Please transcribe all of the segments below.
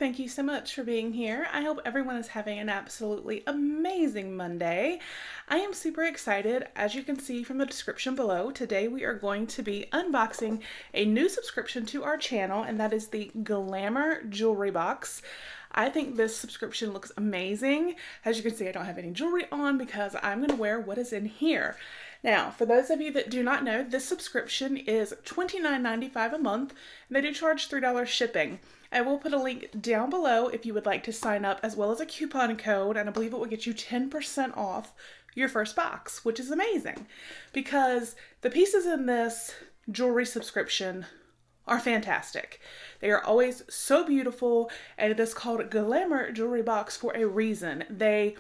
Thank you so much for being here. I hope everyone is having an absolutely amazing Monday. I am super excited. As you can see from the description below, today we are going to be unboxing a new subscription to our channel, and that is the Glamour Jewelry Box. I think this subscription looks amazing. As you can see, I don't have any jewelry on because I'm going to wear what is in here. Now, for those of you that do not know, this subscription is $29.95 a month, and they do charge $3 shipping. I will put a link down below if you would like to sign up, as well as a coupon code, and I believe it will get you 10% off your first box, which is amazing because the pieces in this jewelry subscription are fantastic. They are always so beautiful, and it is called Glamour Jewelry Box for a reason. They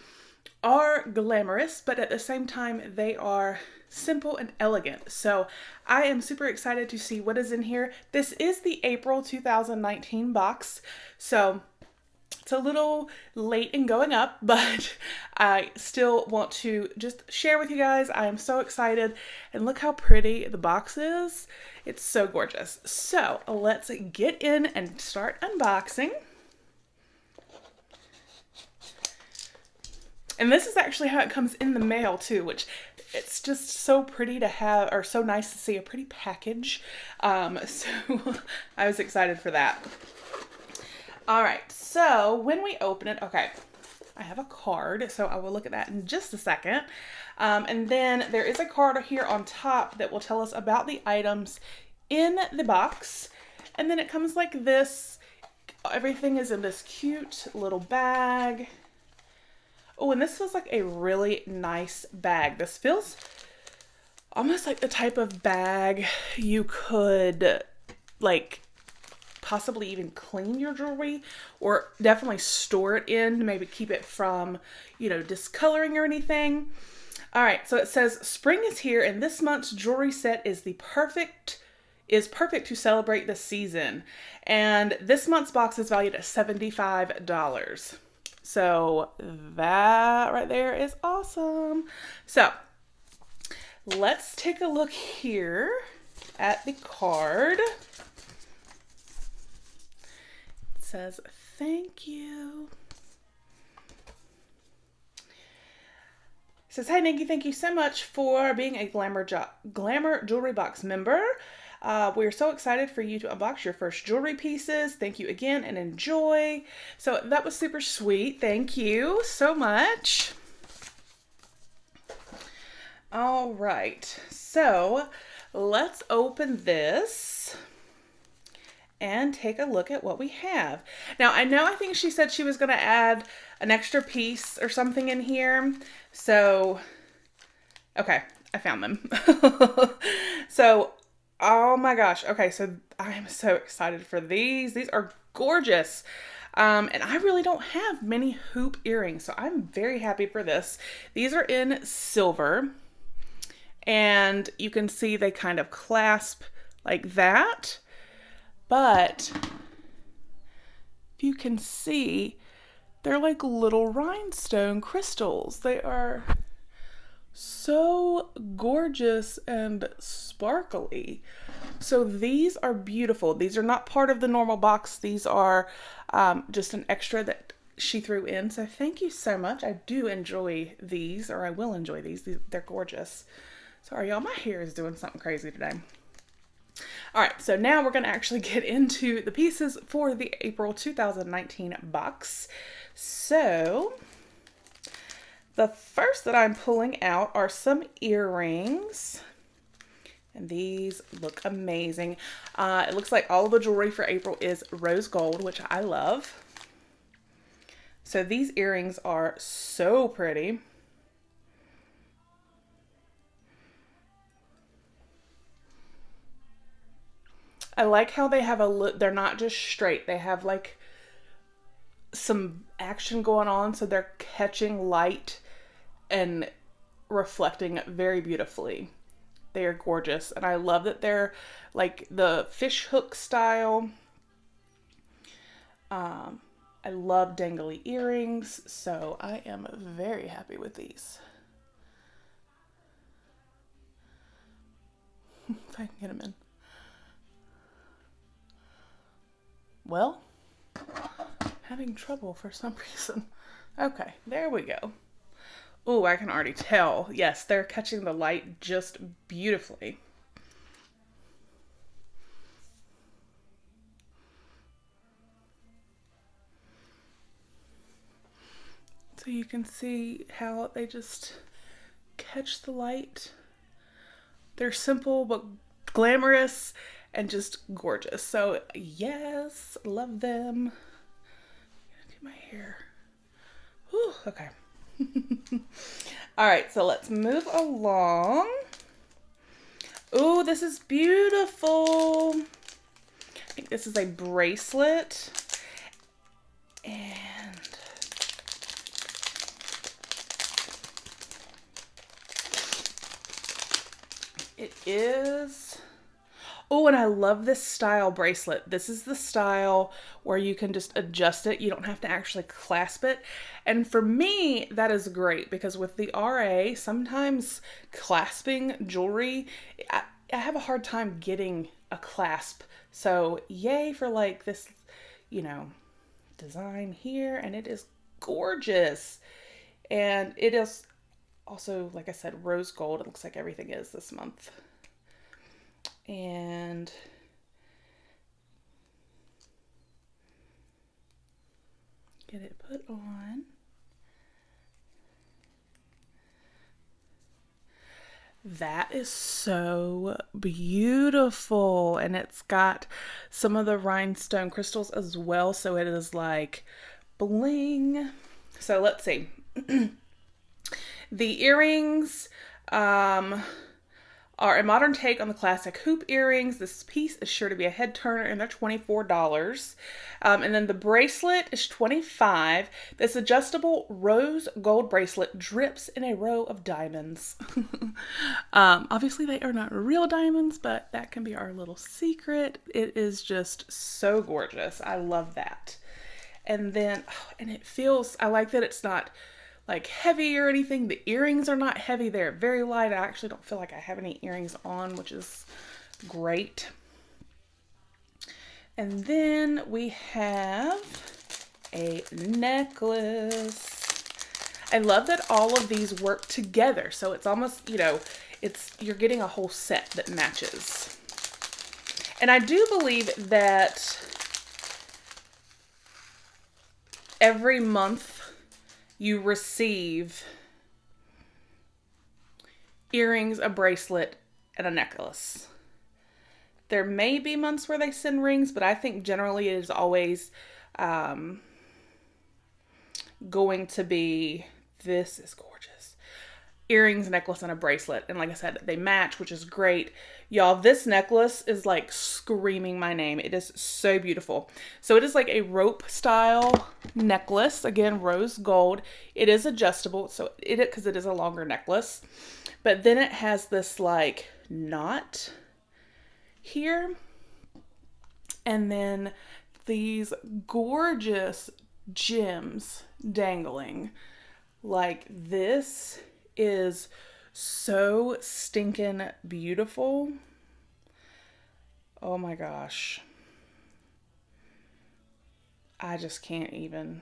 are glamorous, but at the same time, they are simple and elegant. So I am super excited to see what is in here. This is the April 2019 box, so it's a little late in going up, but I still want to just share with you guys. I am so excited, and look how pretty the box is. It's so gorgeous. So let's get in and start unboxing. And this is actually how it comes in the mail too, which it's just so pretty to have, or so nice to see a pretty package. So I was excited for that. All right, so when we open it, okay, I have a card, so I will look at that in just a second. And then there is a card here on top that will tell us about the items in the box. And then it comes like this. Everything is in this cute little bag. Oh, and this feels like a really nice bag. This feels almost like the type of bag you could like possibly even clean your jewelry, or definitely store it in to maybe keep it from, discoloring or anything. All right, so it says spring is here, and this month's jewelry set is perfect to celebrate the season. And this month's box is valued at $75. So that right there is awesome. So let's take a look here at the card. It says, thank you. It says, hi Nicki, thank you so much for being a Glamour Jewelry Box member. We're so excited for you to unbox your first jewelry pieces. Thank you again and enjoy. So that was super sweet. Thank you so much. All right, so let's open this and take a look at what we have. Now, I think she said she was going to add an extra piece or something in here. So, okay, I found them. So, oh my gosh. Okay, so I am so excited for these. These are gorgeous. And I really don't have many hoop earrings, so I'm very happy for this. These are in silver, and you can see they kind of clasp like that. But if you can see, they're like little rhinestone crystals. They are so gorgeous and sparkly. So these are beautiful. These are not part of the normal box. These are just an extra that she threw in. So thank you so much. I do enjoy these, or I will enjoy these. They're gorgeous. Sorry, y'all, my hair is doing something crazy today. All right, so now we're going to actually get into the pieces for the April 2019 box. So the first that I'm pulling out are some earrings, and these look amazing. It looks like all of the jewelry for April is rose gold, which I love. So these earrings are so pretty. I like how they have a look. They're not just straight. They have like some action going on, so they're catching light and reflecting very beautifully. They are gorgeous, and I love that they're like the fish hook style. I love dangly earrings, so I am very happy with these. If I can get them in. Well, having trouble for some reason. Okay, there we go. Oh, I can already tell. Yes, they're catching the light just beautifully. So you can see how they just catch the light. They're simple but glamorous and just gorgeous. So yes, love them. Do my hair. Whew, okay. All right, so let's move along. Oh, this is beautiful. I think this is a bracelet. And it is, oh, and I love this style bracelet. This is the style where you can just adjust it. You don't have to actually clasp it. And for me, that is great because with the RA, sometimes clasping jewelry, I have a hard time getting a clasp. So yay for like this, you know, design here. And it is gorgeous. And it is also, like I said, rose gold. It looks like everything is this month. And get it put on. That is so beautiful. And it's got some of the rhinestone crystals as well. So it is like bling. So let's see. The earrings are a modern take on the classic hoop earrings. This piece is sure to be a head turner, and they're $24. And then the bracelet is $25. This adjustable rose gold bracelet drips in a row of diamonds. Obviously, they are not real diamonds, but that can be our little secret. It is just so gorgeous. I love that. And then, oh, and it feels, I like that it's not like heavy or anything. The earrings are not heavy. They're very light. I actually don't feel like I have any earrings on, which is great. And then we have a necklace. I love that all of these work together. So it's almost, you know, you're getting a whole set that matches. And I do believe that every month you receive earrings, a bracelet, and a necklace. There may be months where they send rings, but I think generally it is always going to be, this is gorgeous. Earrings, necklace, and a bracelet. And like I said, they match, which is great. Y'all, this necklace is like screaming my name. It is so beautiful. So it is like a rope style necklace. Again, rose gold. It is adjustable, so because it is a longer necklace. But then it has this like knot here. And then these gorgeous gems dangling. Like, this is so stinking beautiful. Oh my gosh. I just can't even.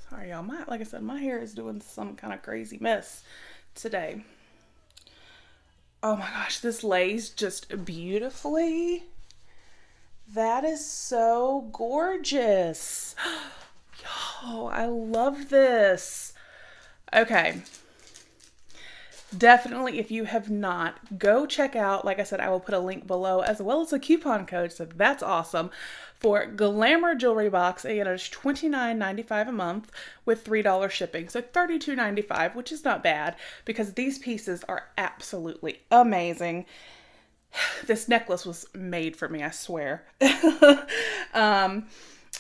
Sorry, y'all. Like I said, my hair is doing some kind of crazy mess today. Oh my gosh, this lays just beautifully. That is so gorgeous. Yo, I love this. Okay. Definitely, if you have not, go check out, like I said, I will put a link below as well as a coupon code, so that's awesome, for Glamour Jewelry Box. Again, it's $29.95 a month with $3 shipping, so $32.95, which is not bad because these pieces are absolutely amazing. This necklace was made for me, I swear.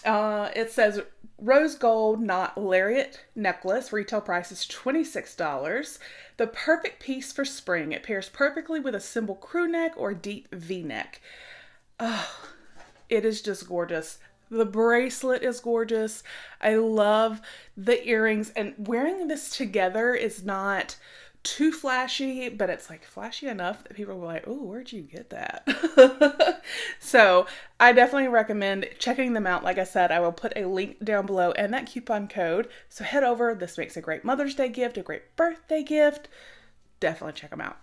It says rose gold knot lariat necklace. Retail price is $26. The perfect piece for spring. It pairs perfectly with a simple crew neck or deep V-neck. Oh, it is just gorgeous. The bracelet is gorgeous. I love the earrings, and wearing this together is not too flashy, but it's like flashy enough that people were like, oh, where'd you get that? So I definitely recommend checking them out. Like I said, I will put a link down below and that coupon code. So head over. This makes a great Mother's Day gift, a great birthday gift. Definitely check them out.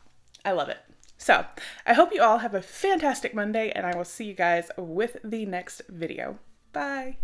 I love it. So I hope you all have a fantastic Monday, and I will see you guys with the next video. Bye.